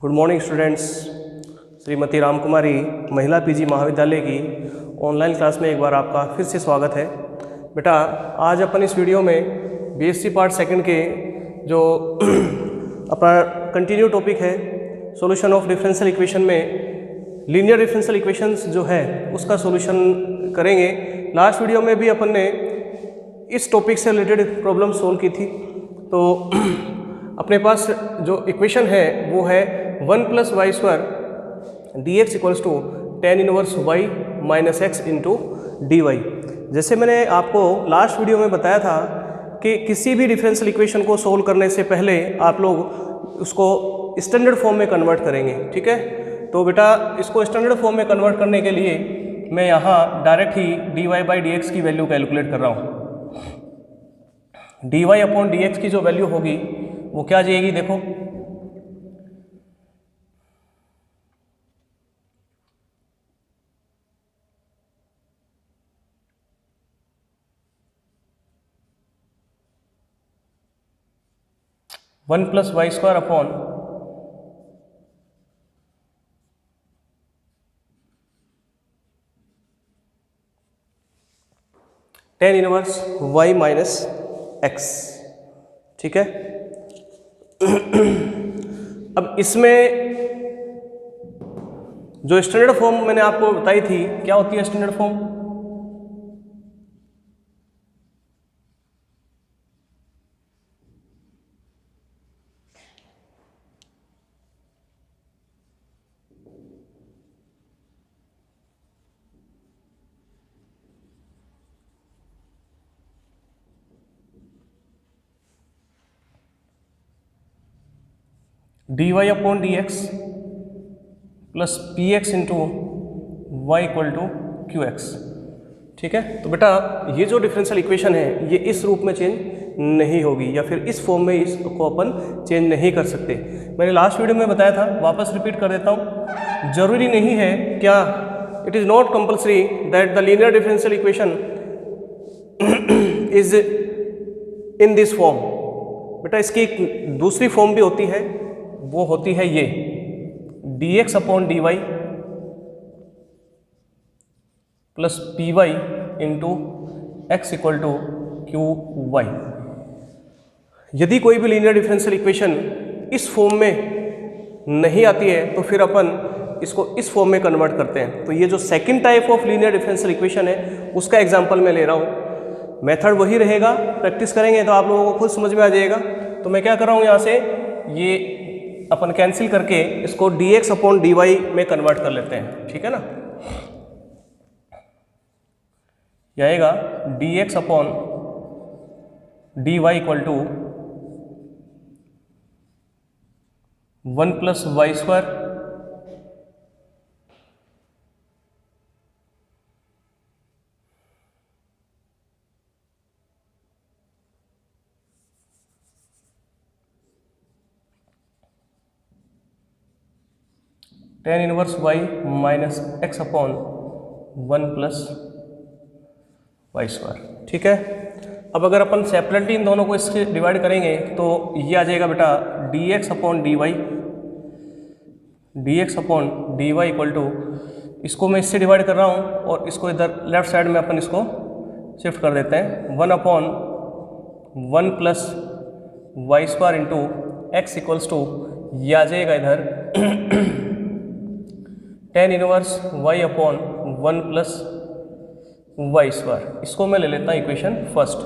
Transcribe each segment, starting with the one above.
Good morning students. Shrimati Ramkumari महिला PG महाविद्यालय की ऑनलाइन क्लास में एक बार आपका फिर से स्वागत है। बेटा, आज अपन इस वीडियो में बीएससी पार्ट सेकंड के जो अपना कंटिन्यू टॉपिक है सॉल्यूशन ऑफ डिफरेंशियल इक्वेशन में लीनियर डिफरेंशियल इक्वेशंस जो है उसका सॉल्यूशन करेंगे। लास्ट वीडियो में भी अपन ने इस टॉपिक से रिलेटेड प्रॉब्लम सॉल्व की थी। तो अपने पास जो इक्वेशन है वो है 1 + y² dx = tan inverse y - x × dy। जैसे मैंने आपको लास्ट वीडियो में बताया था कि किसी भी डिफरेंशियल इक्वेशन को सोल्व करने से पहले आप लोग उसको स्टैंडर्ड फॉर्म में कन्वर्ट करेंगे, ठीक है। तो बेटा, इसको स्टैंडर्ड फॉर्म में कन्वर्ट करने के लिए मैं यहाँ डायरेक्ट ही dy/dx की वैल्यू कैलकुलेट कर रहा हूँ। dy/dx की जो वैल्यू होगी वो क्या आ जाएगी, देखो 1 + y² upon tan inverse y - x, ठीक है। अब इसमें जो स्टैंडर्ड फॉर्म मैंने आपको बताई थी, क्या होती है standard form? dy/dx + px × y = qx, ठीक है। तो बेटा, ये जो डिफरेंशियल इक्वेशन है ये इस रूप में चेंज नहीं होगी या फिर इस फॉर्म में इसको अपन चेंज नहीं कर सकते। मैंने लास्ट वीडियो में बताया था, वापस रिपीट कर देता हूँ। जरूरी नहीं है क्या, it is not compulsory that the linear differential equation is in this form. बेटा, इसकी एक दूसरी फॉर्म भी होती है, वो होती है ये dx/dy + py × x = qy। यदि कोई भी लीनियर डिफरेंशियल इक्वेशन इस फॉर्म में नहीं आती है तो फिर अपन इसको इस फॉर्म में कन्वर्ट करते हैं। तो ये जो second type of linear differential equation है उसका एग्जांपल मैं ले रहा हूँ। मेथड वही रहेगा, प्रैक्टिस करेंगे तो आप लोगों को खुद समझ में आ जाएगा। तो मैं क्या कर रहा हूँ, यहाँ से ये अपन कैंसिल करके इसको dx/dy में कन्वर्ट कर लेते हैं, ठीक है ना। यह आएगा dx/dy = 1 + y² tan inverse y - x upon 1 + y², ठीक है। अब अगर अपन सेपरेटली इन दोनों को इसके डिवाइड करेंगे तो ये आ जाएगा बेटा dx/dy = इसको मैं इससे डिवाइड कर रहा हूँ और इसको इधर लेफ्ट साइड में अपन इसको शिफ्ट कर देते हैं। 1/1 + y² × x = ये आ जाएगा इधर tan inverse y upon 1 + y²। इसको मैं ले लेता हूँ इक्वेशन फर्स्ट।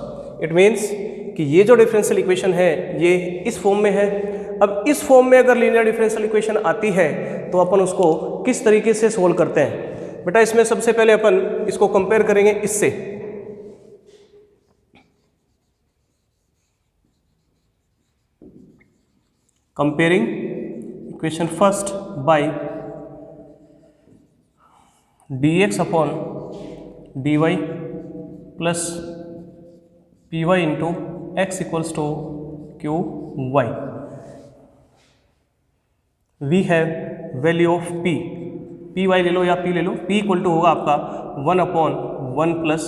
इट मीन्स कि ये जो डिफरेंशियल इक्वेशन है ये इस फॉर्म में है। अब इस फॉर्म में अगर लीनियर डिफरेंशियल इक्वेशन आती है तो अपन उसको किस तरीके से सोल्व करते हैं? बेटा, इसमें सबसे पहले अपन इसको कंपेयर करेंगे इससे। Comparing equation first by dx/dy + py × x = qy। We have value of p y ले लो या पी ले लो। p = होगा आपका 1/1 +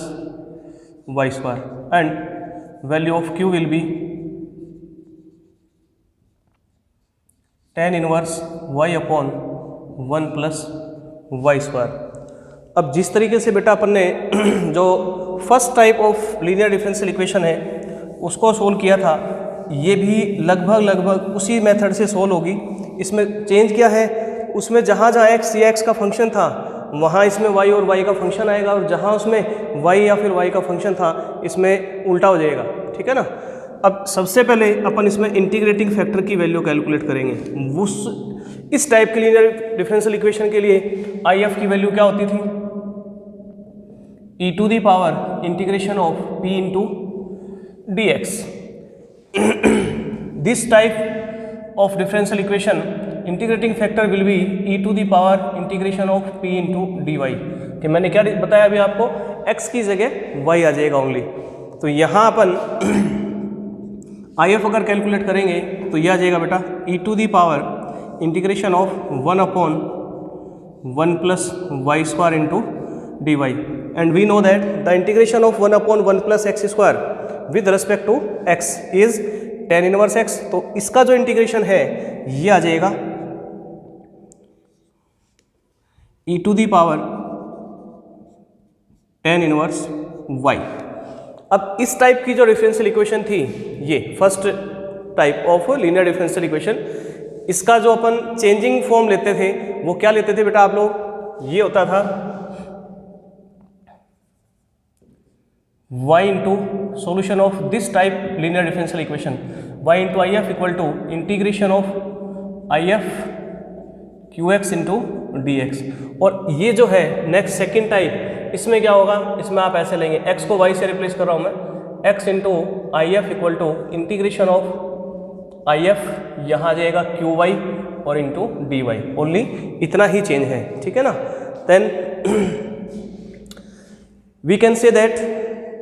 y² and value of q will be tan inverse y upon 1 plus y square. अब जिस तरीके से बेटा अपन ने जो first type of linear differential equation है उसको सोल्व किया था, ये भी लगभग उसी मेथड से सोल्व होगी। इसमें चेंज क्या है, उसमें जहाँ जहाँ x या x का फंक्शन था वहाँ इसमें y और y का फंक्शन आएगा, और जहाँ उसमें y या फिर y का फंक्शन था इसमें उल्टा हो जाएगा, ठीक है ना। अब सबसे पहले अपन इसमें इंटीग्रेटिंग फैक्टर की वैल्यू कैलकुलेट करेंगे। इस टाइप के लीनियर डिफरेंशियल इक्वेशन के लिए IF की वैल्यू क्या होती थी, e to the power integration of p into dx। This type of differential equation integrating factor will be e to the power integration of p into D y. कि मैंने क्या बताया अभी आपको, x की जगह y आ जाएगा ओनली। तो यहाँ अपन IF अगर कैलकुलेट करेंगे तो यह आ जाएगा बेटा e to the power integration of 1 upon 1 plus y square into D y. And we know that the integration of 1 upon 1 plus x square with respect to x is tan inverse x। तो इसका जो integration है ये आ जाएगा e to the power tan inverse y। अब इस type की जो डिफरेंशियल इक्वेशन थी, ये first type of linear differential equation, इसका जो अपन चेंजिंग फॉर्म लेते थे वो क्या लेते थे बेटा आप लोग, ये होता था y into solution of this type linear differential equation, y into I F equal to integration of I F q x into d x. और ये जो है नेक्स्ट सेकेंड टाइप, इसमें क्या होगा, इसमें आप ऐसे लेंगे, x को y से रिप्लेस कर रहा हूँ मैं, x into I F equal to integration of I F, यहाँ आ जाएगा क्यू वाई और इंटू डी वाई। ओनली इतना ही चेंज है, ठीक है ना। Then we can say that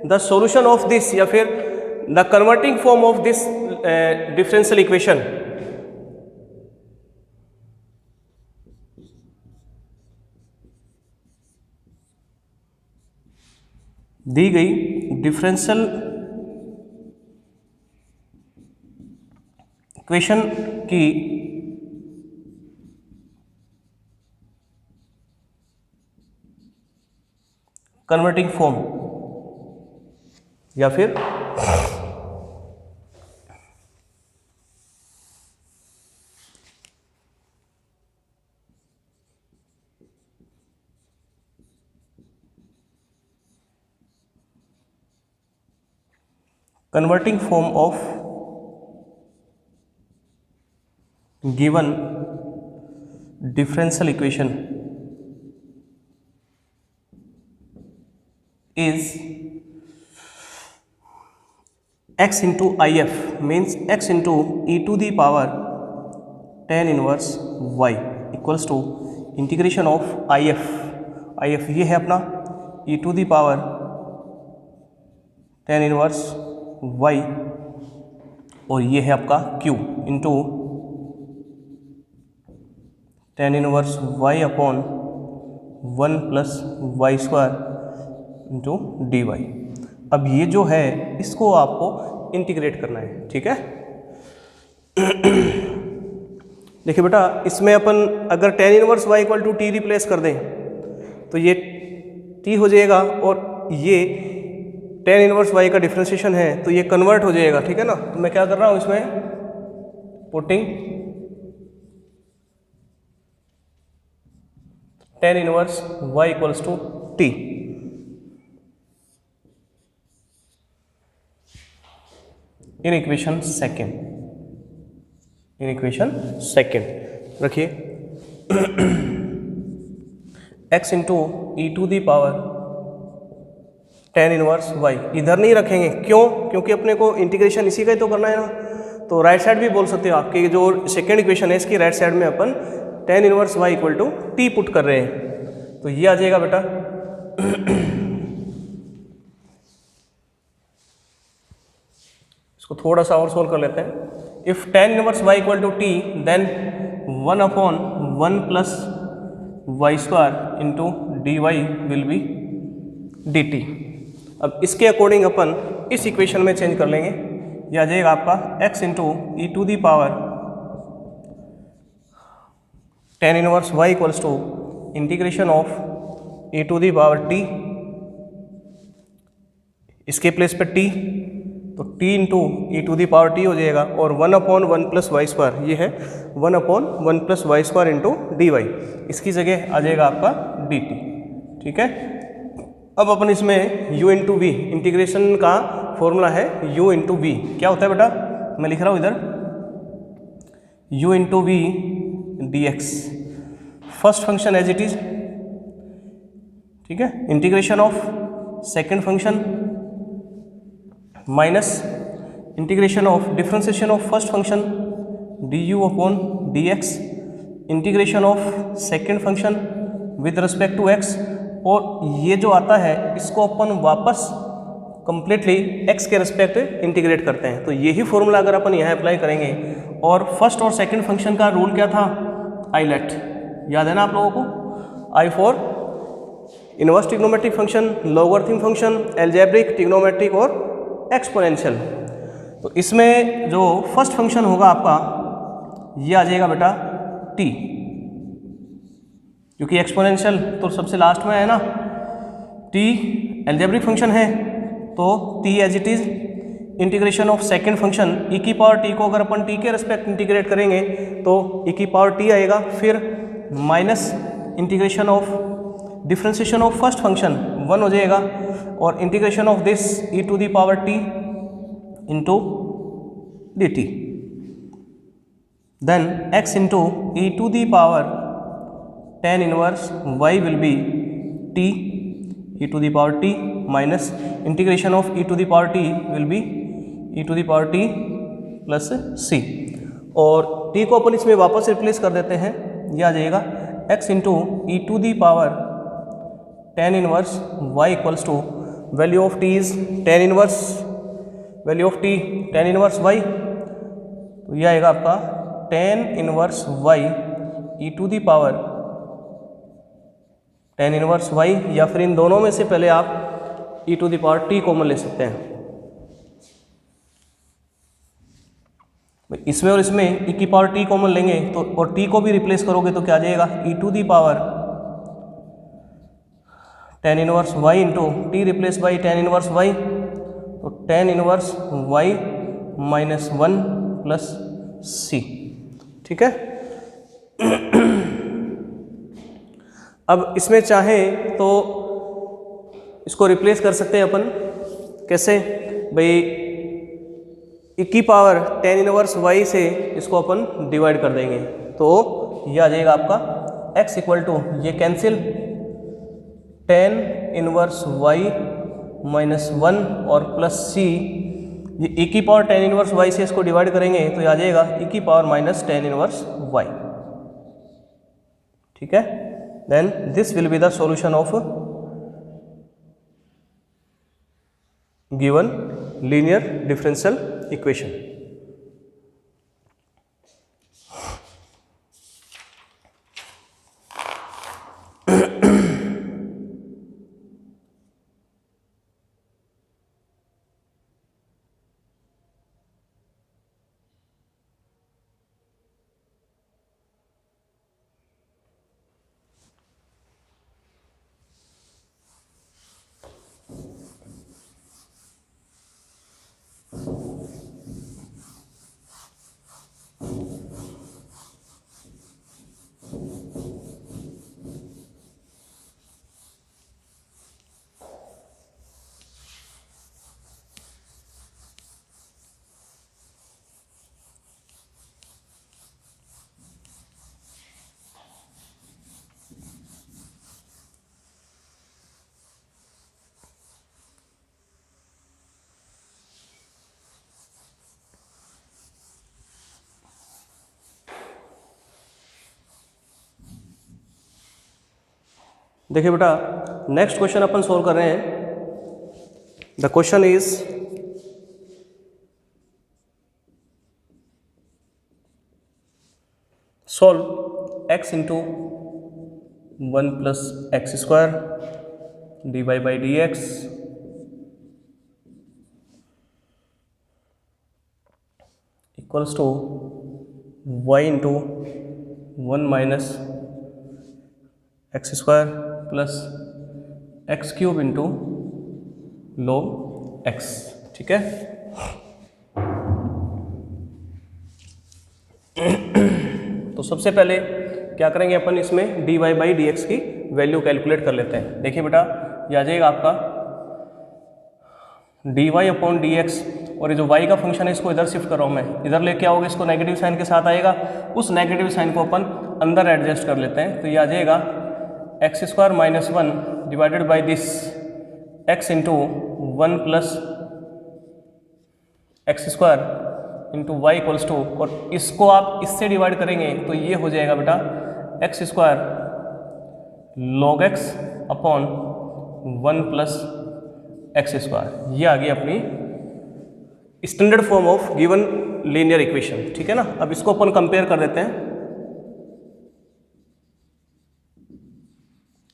the solution of this या फिर the converting form of this differential equation दी गई डिफरेंशियल इक्वेशन की कन्वर्टिंग फॉर्म या फिर converting form of given differential equation is x into if means x into e to the power tan inverse y equals to integration of if ये है अपना e to the power tan inverse y और ये है आपका q into tan inverse y upon 1 plus y square into D y. अब ये जो है इसको आपको इंटीग्रेट करना है, ठीक है। देखिए बेटा, इसमें अपन अगर tan inverse y equal to t replace कर दें तो ये t हो जाएगा, और ये tan इनवर्स y का डिफ्रेंशिएशन है तो ये कन्वर्ट हो जाएगा, ठीक है ना। तो मैं क्या कर रहा हूँ इसमें putting tan inverse y equals to t in equation second रखिए। x into e to the power tan inverse y इधर नहीं रखेंगे, क्यों? क्योंकि अपने को इंटीग्रेशन इसी का ही तो करना है ना। तो राइट साइड भी बोल सकते हो, आपके जो सेकेंड इक्वेशन है इसकी राइट साइड में अपन tan inverse y equal to t put कर रहे हैं, तो ये आ जाएगा बेटा इसको थोड़ा सा और सोल्व कर लेते हैं। If tan inverse y equal to t then 1 upon 1 plus y square into D y will be d t. अब इसके अकॉर्डिंग अपन इस इक्वेशन में चेंज कर लेंगे, यह आ जाएगा आपका x into e to the power tan inverse y equals to integration of e to the power t, इसके प्लेस पे t, तो t into e to the power t हो जाएगा, और 1/1 + y², ये है 1/1 + y² इंटू dy, इसकी जगह आ जाएगा आपका dt। ठीक है, अब अपन इसमें u इंटू वी, इंटीग्रेशन का फॉर्मूला है u इंटू वी, क्या होता है बेटा, मैं लिख रहा हूँ इधर u into v dx, first function as it is, ठीक है, integration of second function minus integration of differentiation of first function du/dx, integration of second function with respect to x, और ये जो आता है इसको अपन वापस कंप्लीटली x के रिस्पेक्ट इंटीग्रेट करते हैं। तो यही फॉर्मूला अगर अपन यहाँ अप्लाई करेंगे, और फर्स्ट और सेकेंड फंक्शन का रूल क्या था, आई लेट, याद है ना आप लोगों को, I for inverse trigonometric function, logarithm function, algebraic, trigonometric और एक्सपोनेंशियल। तो इसमें जो फर्स्ट फंक्शन होगा आपका ये आ जाएगा बेटा t, क्योंकि एक्सपोनेंशियल तो सबसे लास्ट में है ना, t एल्जेब्रिक फंक्शन है, तो t as it is integration of second function e की पावर t को अगर अपन t के रिस्पेक्ट इंटीग्रेट करेंगे तो e की पावर t आएगा, फिर minus integration of differentiation of first function 1 हो जाएगा, और integration of this e to the power t into dt, then x into e to the power tan inverse y will be t e to the power t minus integration of e to the power t will be e to the power t plus c, और t को अपन इसमें वापस replace कर देते हैं, यह आ जाएगा x into e to the power tan inverse y equals to value of t is tan inverse value of t tan inverse y, तो यह आएगा आपका tan inverse y e to the power tan inverse y, या फिर इन दोनों में से पहले आप e to the power t common ले सकते हैं। इसमें और इसमें e की पावर t कॉमन लेंगे तो, और t को भी रिप्लेस करोगे तो क्या आ जाएगा, e to the power tan inverse y into t replace by tan inverse y, तो tan इनवर्स y माइनस 1 प्लस c। ठीक है, अब इसमें चाहे तो इसको रिप्लेस कर सकते हैं अपन, कैसे भाई, e की पावर tan इनवर्स y से इसको अपन डिवाइड कर देंगे, तो यह आ जाएगा आपका x इक्वल टू, ये कैंसिल, tan इनवर्स y माइनस 1 और प्लस c, ये e की पावर tan इनवर्स y से इसको डिवाइड करेंगे तो ये आ जाएगा e की power minus tan inverse y। ठीक है, then this will be the solution of given linear differential equation. देखिए बेटा, नेक्स्ट क्वेश्चन अपन सोल्व कर रहे हैं। The question is solve x into 1 plus x square dy by d x equals to y into 1 minus x square plus x cube into log x, ठीक है। तो सबसे पहले क्या करेंगे अपन, इसमें dy बाई डी एक्स की वैल्यू कैलकुलेट कर लेते हैं। देखिए बेटा, ये आ जाएगा आपका dy अपॉन डी एक्स, और ये जो y का फंक्शन है इसको इधर शिफ्ट कर रहा हूँ मैं, इधर लेके आओगे इसको नेगेटिव साइन के साथ आएगा, उस नेगेटिव साइन को अपन अंदर एडजस्ट कर लेते हैं। तो ये आ जाएगा x square minus 1 divided by this x into 1 plus x square into y equals to, और इसको आप इससे डिवाइड करेंगे तो ये हो जाएगा बेटा x square log x upon 1 plus x square. ये आ गई अपनी standard form of given linear equation, ठीक है ना। अब इसको अपन कंपेयर कर देते हैं।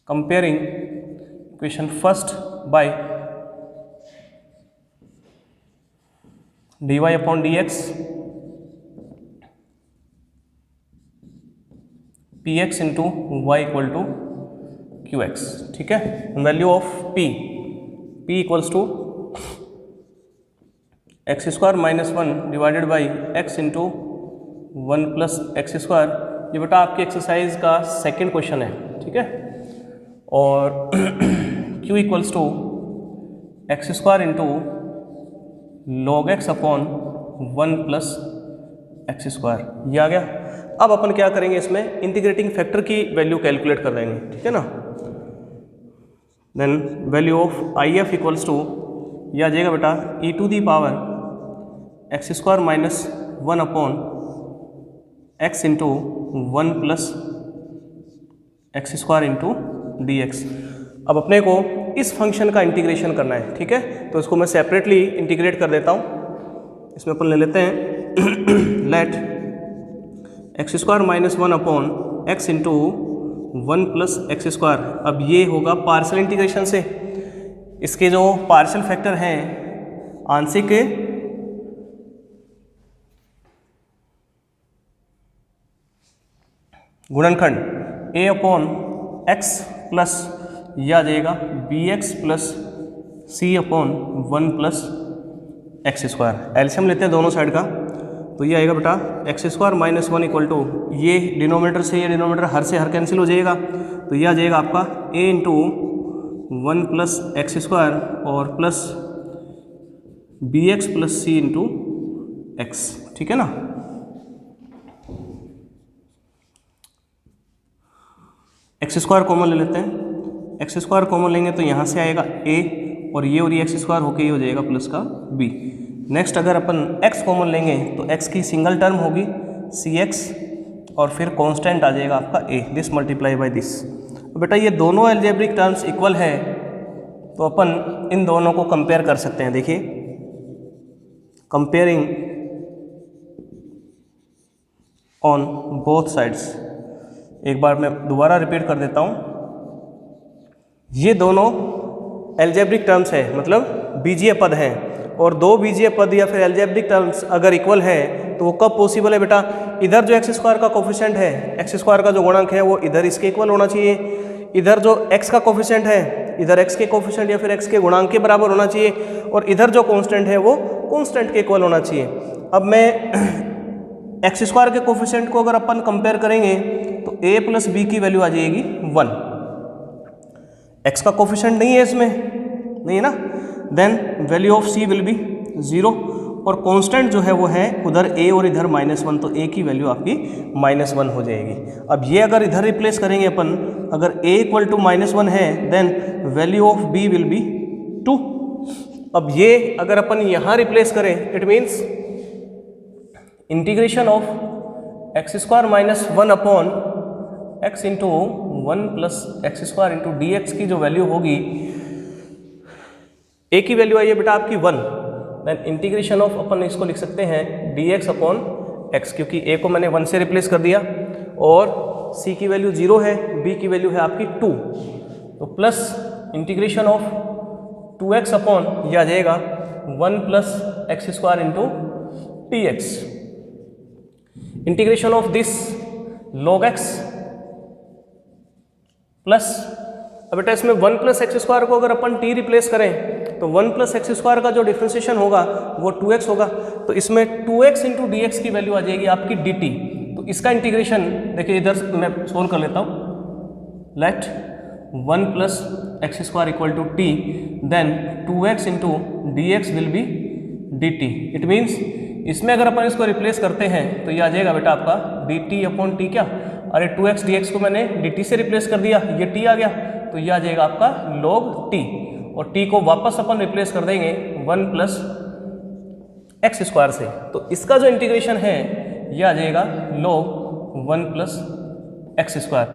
Comparing equation first by dy upon d x p x into y equal to q x, ठीक है। Value of p equals to x square minus 1 divided by x into 1 plus x square. ये बेटा आपकी exercise का second question है, ठीक है। और q equals to x square into log x upon 1 plus x square, ये आ गया। अब अपन क्या करेंगे, इसमें इंटीग्रेटिंग फैक्टर की वैल्यू कैलकुलेट कर देंगे, ठीक है ना। Then value of I F equals to, ये आ जाएगा बेटा e to the power x square minus 1 upon x into 1 plus x square into d x. अब अपने को इस फंक्शन का इंटीग्रेशन करना है, ठीक है। तो इसको मैं सेपरेटली इंटीग्रेट कर देता हूँ। इसमें अपन ले लेते हैं let x square minus 1 upon x into 1 plus x square. अब ये होगा पार्शियल इंटीग्रेशन से, इसके जो पार्शियल फैक्टर हैं आंशिक के गुणनखंड a अपॉन एक्स प्लस यह आ जाएगा B x plus C upon 1 plus x square. LCM लेते हैं दोनों साइड का, तो ये आएगा बेटा x square minus 1 equal to, ये डिनोमिनेटर से ये डिनोमिनेटर हर से हर कैंसिल हो जाएगा, तो ये आ जाएगा आपका a into 1 plus x square और प्लस बी एक्स प्लस सी इंटू एक्स, ठीक है ना। एक्स स्क्वायर कॉमन ले लेते हैं, एक्स स्क्वायर कॉमन लेंगे तो यहाँ से आएगा a और ये एक्स स्क्वायर होके ये हो जाएगा प्लस का b। नेक्स्ट अगर अपन x कॉमन लेंगे तो x की सिंगल टर्म होगी cx और फिर कांस्टेंट आ जाएगा आपका a, this multiply by this. बेटा ये दोनों अलजेब्रिक टर्म्स इक्वल है तो अपन इन दोनों को कंपेयर कर सकते हैं। देखिए कंपेयरिंग ऑन बोथ साइड्स, एक बार मैं दोबारा रिपीट कर देता हूँ। ये दोनों अलजेब्रिक टर्म्स है, मतलब बीजीय पद हैं, और दो बीजीय पद या फिर अलजेब्रिक टर्म्स अगर इक्वल है तो वो कब पॉसिबल है बेटा, इधर जो एक्स स्क्वायर का कोफिशिएंट है, एक्स स्क्वायर का जो गुणांक है वो इधर इसके इक्वल होना चाहिए, इधर जो एक्स का कोफिशिएंट है इधर एक्स के कोफिशिएंट या फिर एक्स के गुणांक के बराबर होना चाहिए, और इधर जो कांस्टेंट है वो कांस्टेंट के इक्वल होना चाहिए। अब मैं एक्स स्क्वायर के कोफिशिएंट को अगर अपन कंपेयर करेंगे तो a प्लस बी की वैल्यू आ जाएगी 1। x का कोफिशिएंट नहीं है इसमें, नहीं है ना, then value of c will be 0, और कांस्टेंट जो है वो है उधर a और इधर -1, तो a की वैल्यू आपकी -1 हो जाएगी। अब ये अगर इधर रिप्लेस करेंगे अपन, अगर a इक्वल टू -1 है then value of b will be 2। अब ये अगर अपन यहाँ रिप्लेस करें it means integration of x square minus 1 upon x into 1 plus x square into d x की जो वैल्यू होगी, ए की वैल्यू आई है बेटा आपकी 1, देन इंटीग्रेशन ऑफ अपन इसको लिख सकते हैं डी एक्स अपॉन एक्स, क्योंकि ए को मैंने 1 से रिप्लेस कर दिया, और सी की वैल्यू 0 है, बी की वैल्यू है आपकी 2, तो plus integration of 2x upon यह आ जाएगा 1 plus x square into T x. Integration of this log x plus, अब बेटा इसमें 1 प्लस एक्स स्क्वायर को अगर अपन t रिप्लेस करें तो 1 प्लस एक्स स्क्वायर का जो डिफ्रेंशिएशन होगा वो 2x होगा, तो इसमें 2x इंटू डी की वैल्यू आ जाएगी आपकी dt। तो इसका इंटीग्रेशन देखिए इधर मैं सोल्व कर लेता हूँ। Let 1 plus x square equal to t, then 2x into d x will be d t. It means इसमें अगर अपन इसको रिप्लेस करते हैं तो ये आ जाएगा बेटा आपका डी टी अपॉन टी, क्या, अरे 2x dx को मैंने dt से रिप्लेस कर दिया, ये t आ गया, तो ये आ जाएगा आपका log t, और t को वापस अपन रिप्लेस कर देंगे 1 प्लस एक्स स्क्वायर से, तो इसका जो इंटीग्रेशन है ये आ जाएगा log 1 प्लस एक्स स्क्वायर।